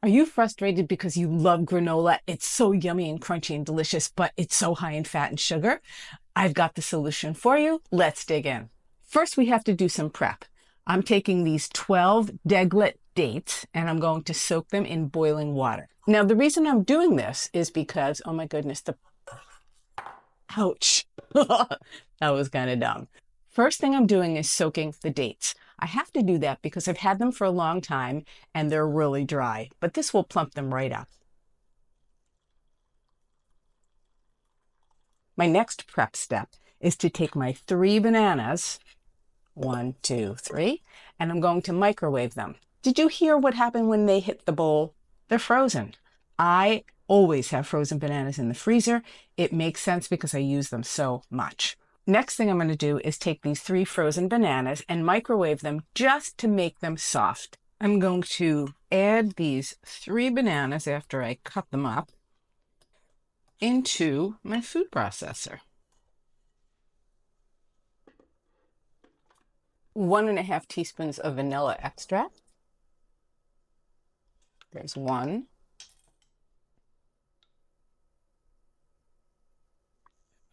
Are you frustrated because you love granola? It's so yummy and crunchy and delicious, but it's so high in fat and sugar? I've got the solution for you. Let's dig in. First, we have to do some prep. I'm taking these 12 deglet dates and I'm going to soak them in boiling water. Now, the reason I'm doing this is because, oh my goodness, ouch. That was kind of dumb. First thing I'm doing is soaking the dates. I have to do that because I've had them for a long time and they're really dry, but this will plump them right up. My next prep step is to take my 3 bananas, 1, 2, 3, and I'm going to microwave them. Did you hear what happened when they hit the bowl? They're frozen. I always have frozen bananas in the freezer. It makes sense because I use them so much. Next thing I'm going to do is take these 3 frozen bananas and microwave them just to make them soft. I'm going to add these 3 bananas after I cut them up into my food processor. 1½ teaspoons of vanilla extract. There's 1.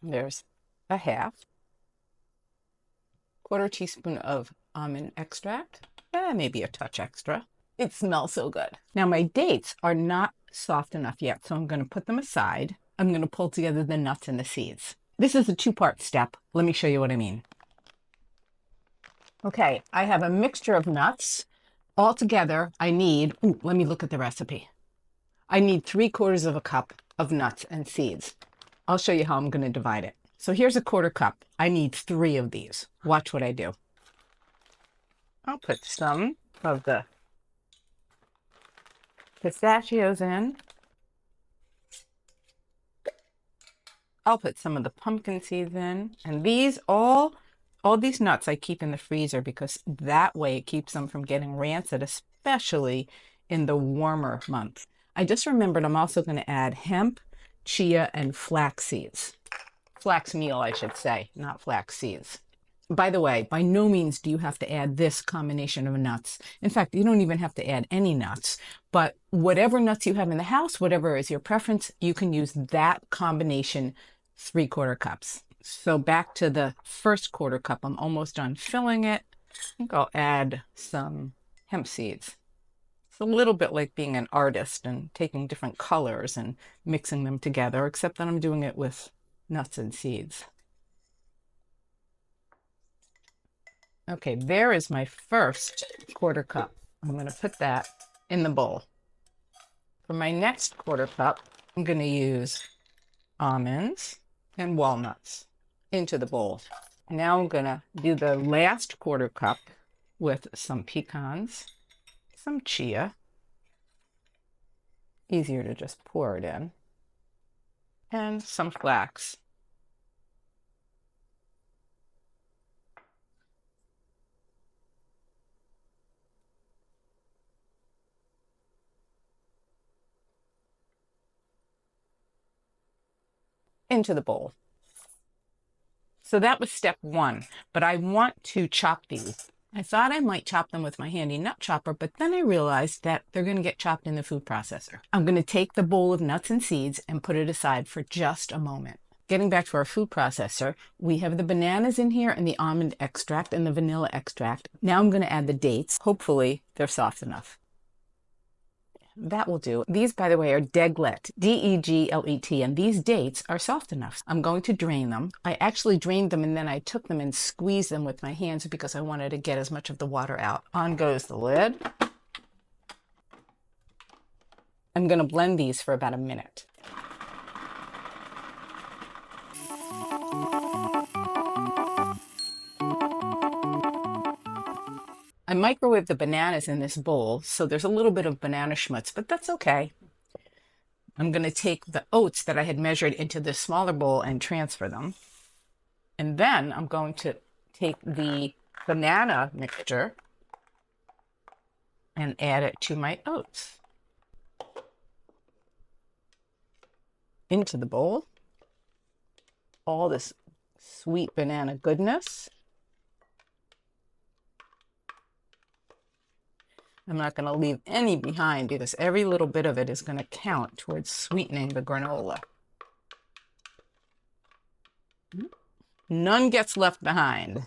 There's a half. 1/4 teaspoon of almond extract. Maybe a touch extra. It smells so good. Now my dates are not soft enough yet, so I'm going to put them aside. I'm going to pull together the nuts and the seeds. This is a 2-part step. Let me show you what I mean. Okay, I have a mixture of nuts. Altogether, I need, let me look at the recipe. I need 3/4 cup of nuts and seeds. I'll show you how I'm going to divide it. So here's a 1/4 cup. I need 3 of these. Watch what I do. I'll put some of the pistachios in. I'll put some of the pumpkin seeds in. And these, all these nuts I keep in the freezer because that way it keeps them from getting rancid, especially in the warmer months. I just remembered I'm also going to add hemp, chia, and flax seeds. Flax meal, I should say, not flax seeds. By the way, by no means do you have to add this combination of nuts. In fact, you don't even have to add any nuts, but whatever nuts you have in the house, whatever is your preference, you can use that combination 3/4 cups. So back to the first 1/4 cup, I'm almost done filling it. I think I'll add some hemp seeds. It's a little bit like being an artist and taking different colors and mixing them together, except that I'm doing it with nuts and seeds. Okay, there is my first 1/4 cup. I'm going to put that in the bowl. For my next 1/4 cup, I'm going to use almonds and walnuts into the bowl. Now I'm going to do the last 1/4 cup with some pecans, some chia, easier to just pour it in, and some flax. Into the bowl. So that was step 1, but I want to chop these. I thought I might chop them with my handy nut chopper, but then I realized that they're going to get chopped in the food processor. I'm going to take the bowl of nuts and seeds and put it aside for just a moment. Getting back to our food processor, we have the bananas in here and the almond extract and the vanilla extract. Now I'm going to add the dates. Hopefully they're soft enough. That will do. These, by the way, are deglet, D-E-G-L-E-T, and these dates are soft enough. I'm going to drain them. I actually drained them and then I took them and squeezed them with my hands because I wanted to get as much of the water out. On goes the lid. I'm going to blend these for about a minute. I microwaved the bananas in this bowl, so there's a little bit of banana schmutz, but that's okay. I'm going to take the oats that I had measured into this smaller bowl and transfer them. And then I'm going to take the banana mixture and add it to my oats. Into the bowl. All this sweet banana goodness. I'm not going to leave any behind because every little bit of it is going to count towards sweetening the granola. None gets left behind,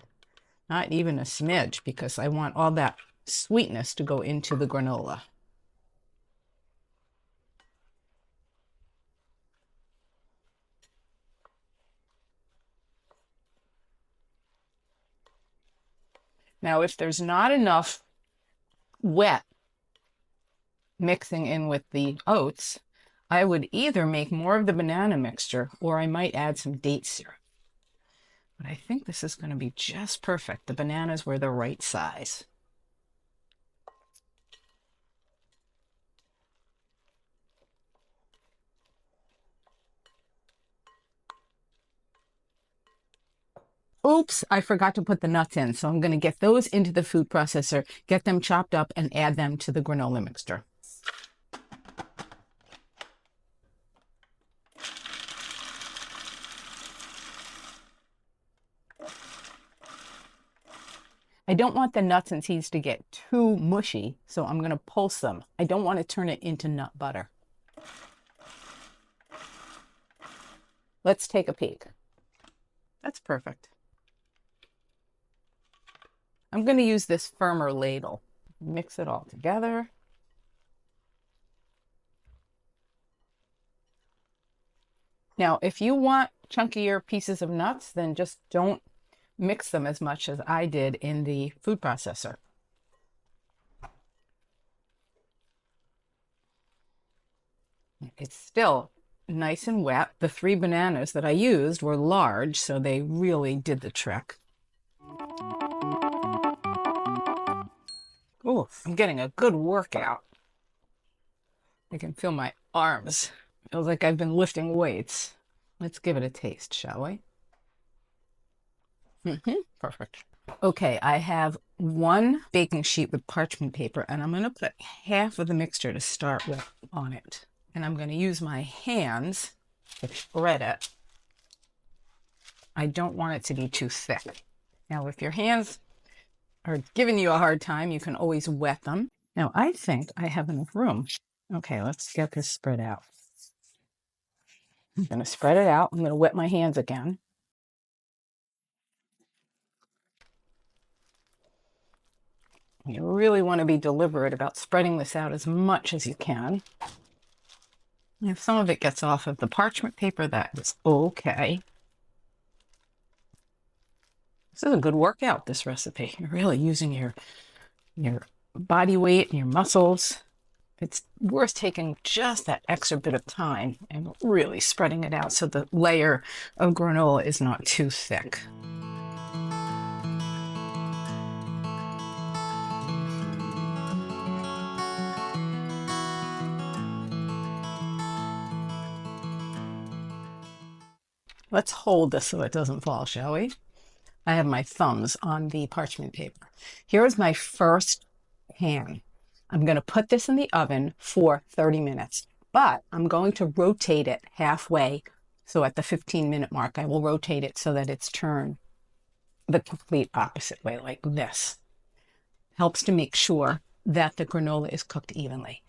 not even a smidge, because I want all that sweetness to go into the granola. Now, if there's not enough wet mixing in with the oats, I would either make more of the banana mixture or I might add some date syrup. But I think this is going to be just perfect. The bananas were the right size. Oops, I forgot to put the nuts in, so I'm going to get those into the food processor, get them chopped up, and add them to the granola mixture. I don't want the nuts and seeds to get too mushy, so I'm going to pulse them. I don't want to turn it into nut butter. Let's take a peek. That's perfect. I'm going to use this firmer ladle. Mix it all together. Now, if you want chunkier pieces of nuts, then just don't mix them as much as I did in the food processor. It's still nice and wet. The 3 bananas that I used were large, so they really did the trick. Oh, I'm getting a good workout. I can feel my arms. Feels like I've been lifting weights. Let's give it a taste, shall we? Perfect. Okay, I have 1 baking sheet with parchment paper, and I'm going to put half of the mixture to start with on it. And I'm going to use my hands to spread it. I don't want it to be too thick. Now, if your hands are giving you a hard time, you can always wet them. Now, I think I have enough room. Okay, let's get this spread out. I'm going to spread it out. I'm going to wet my hands again. You really want to be deliberate about spreading this out as much as you can. If some of it gets off of the parchment paper, that is okay. This is a good workout, this recipe. You're really using your body weight and your muscles. It's worth taking just that extra bit of time and really spreading it out so the layer of granola is not too thick. Let's hold this so it doesn't fall, shall we? I have my thumbs on the parchment paper. Here's my first pan. I'm going to put this in the oven for 30 minutes, but I'm going to rotate it halfway. So at the 15-minute mark, I will rotate it so that it's turned the complete opposite way, like this. Helps to make sure that the granola is cooked evenly.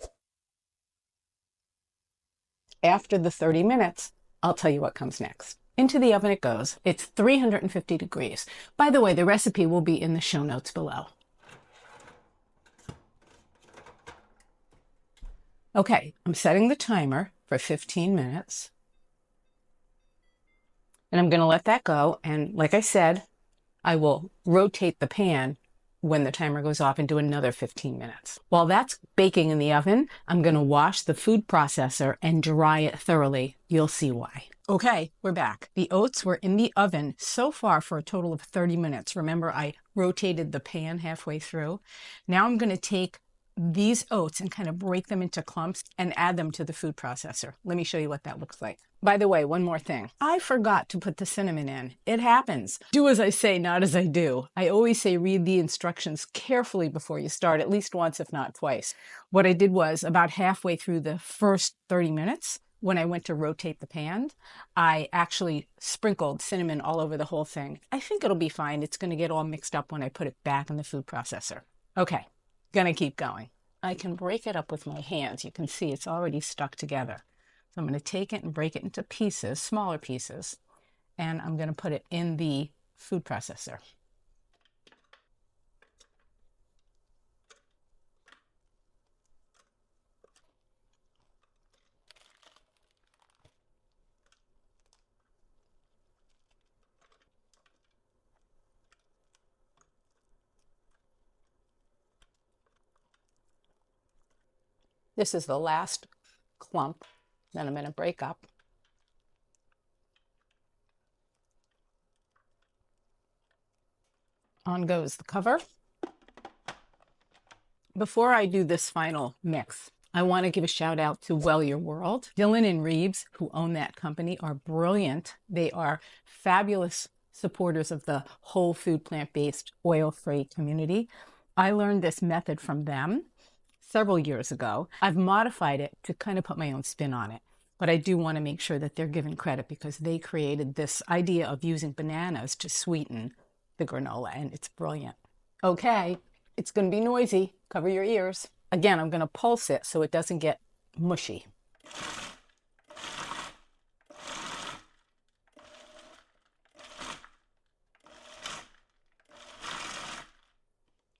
After the 30 minutes, I'll tell you what comes next. Into the oven it goes. It's 350 degrees. By the way, the recipe will be in the show notes below. Okay, I'm setting the timer for 15 minutes. And I'm going to let that go. And like I said, I will rotate the pan when the timer goes off and do another 15 minutes. While that's baking in the oven, I'm going to wash the food processor and dry it thoroughly. You'll see why. Okay, we're back. The oats were in the oven so far for a total of 30 minutes. Remember, I rotated the pan halfway through. Now I'm going to take these oats and kind of break them into clumps and add them to the food processor. Let me show you what that looks like. By the way, one more thing. I forgot to put the cinnamon in. It happens. Do as I say, not as I do. I always say read the instructions carefully before you start, at least once, if not twice. What I did was about halfway through the first 30 minutes, when I went to rotate the pan, I actually sprinkled cinnamon all over the whole thing. I think it'll be fine. It's going to get all mixed up when I put it back in the food processor. Okay, gonna keep going. I can break it up with my hands. You can see it's already stuck together. So I'm going to take it and break it into pieces, smaller pieces, and I'm going to put it in the food processor. This is the last clump that I'm going to break up. On goes the cover. Before I do this final mix, I want to give a shout out to Well Your World. Dylan and Reeves, who own that company, are brilliant. They are fabulous supporters of the whole food, plant-based, oil-free community. I learned this method from them several years ago. I've modified it to kind of put my own spin on it. But I do want to make sure that they're given credit because they created this idea of using bananas to sweeten the granola, and it's brilliant. Okay, it's going to be noisy. Cover your ears. Again, I'm going to pulse it so it doesn't get mushy.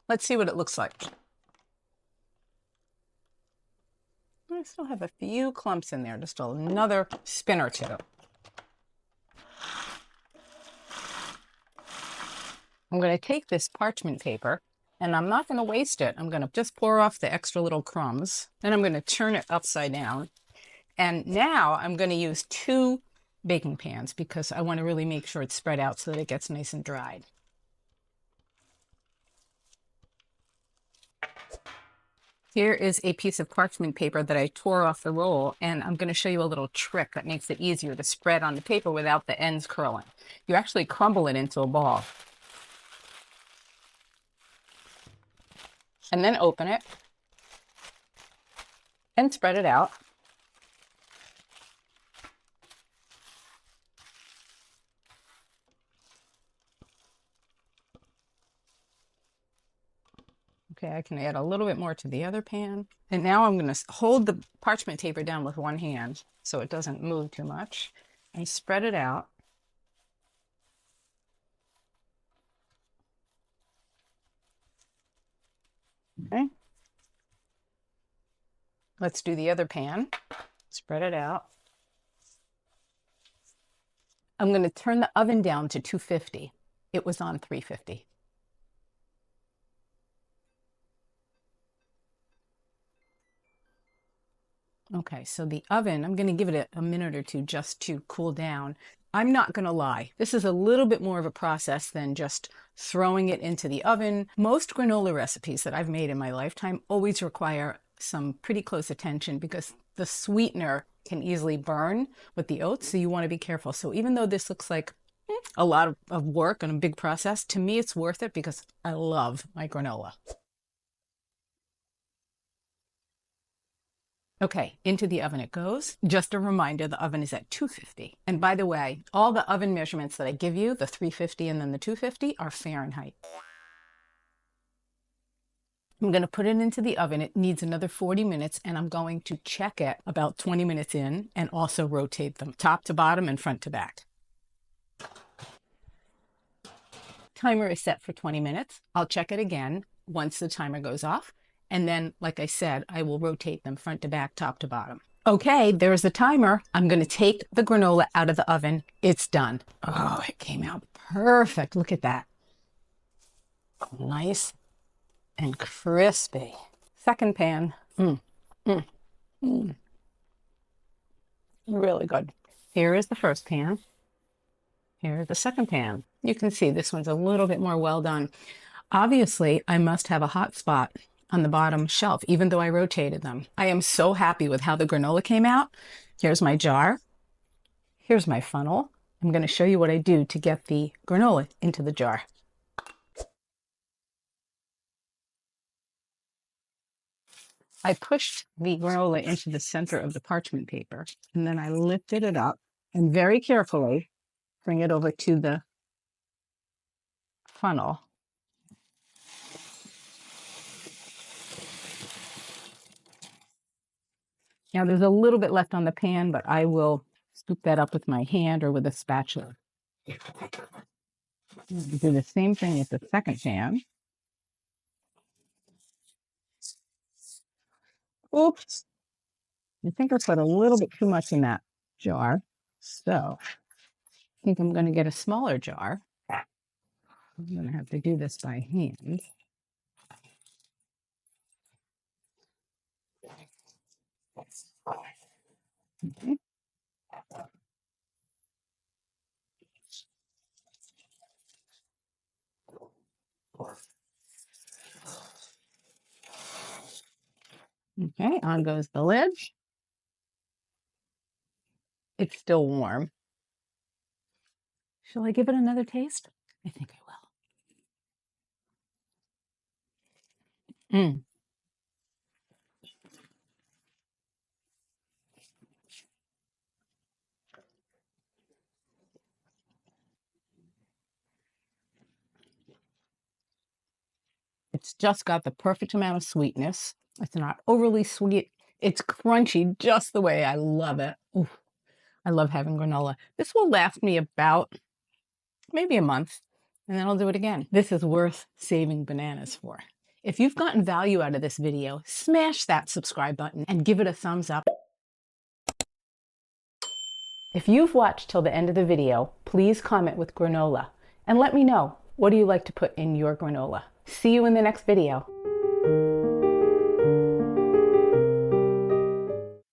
Let's see what it looks like. I still have a few clumps in there, just another spin or two. I'm going to take this parchment paper, and I'm not going to waste it. I'm going to just pour off the extra little crumbs. Then I'm going to turn it upside down. And now I'm going to use 2 baking pans because I want to really make sure it's spread out so that it gets nice and dried. Here is a piece of parchment paper that I tore off the roll, and I'm going to show you a little trick that makes it easier to spread on the paper without the ends curling. You actually crumble it into a ball. And then open it and spread it out. Okay, I can add a little bit more to the other pan. And now I'm going to hold the parchment paper down with one hand so it doesn't move too much and spread it out. Okay. Let's do the other pan. Spread it out. I'm going to turn the oven down to 250. It was on 350. Okay, so the oven, I'm going to give it a minute or two just to cool down. I'm not going to lie. This is a little bit more of a process than just throwing it into the oven. Most granola recipes that I've made in my lifetime always require some pretty close attention because the sweetener can easily burn with the oats, so you want to be careful. So even though this looks like a lot of work and a big process, to me it's worth it because I love my granola. Okay, into the oven it goes. Just a reminder, the oven is at 250. And by the way, all the oven measurements that I give you, the 350 and then the 250, are Fahrenheit. I'm going to put it into the oven. It needs another 40 minutes, and I'm going to check it about 20 minutes in and also rotate them top to bottom and front to back. Timer is set for 20 minutes. I'll check it again once the timer goes off. And then, like I said, I will rotate them front to back, top to bottom. Okay, there's the timer. I'm going to take the granola out of the oven. It's done. Oh, it came out perfect. Look at that. Nice and crispy. Second pan. Really good. Here is the first pan. Here is the second pan. You can see this one's a little bit more well done. Obviously, I must have a hot spot on the bottom shelf, even though I rotated them. I am so happy with how the granola came out. Here's my jar. Here's my funnel. I'm going to show you what I do to get the granola into the jar. I pushed the granola into the center of the parchment paper, and then I lifted it up and very carefully bring it over to the funnel. Now there's a little bit left on the pan, but I will scoop that up with my hand or with a spatula. Do the same thing with the second pan. Oops. I think I put a little bit too much in that jar. So I think I'm going to get a smaller jar. I'm going to have to do this by hand. Okay. Okay, on goes the lid. It's still warm. Shall I give it another taste? I think I will. It's just got the perfect amount of sweetness. It's not overly sweet. It's crunchy just the way I love it. Oof, I love having granola. This will last me about maybe a month, and then I'll do it again. This is worth saving bananas for. If you've gotten value out of this video, smash that subscribe button and give it a thumbs up. If you've watched till the end of the video, please comment with granola and let me know, what do you like to put in your granola? See you in the next video.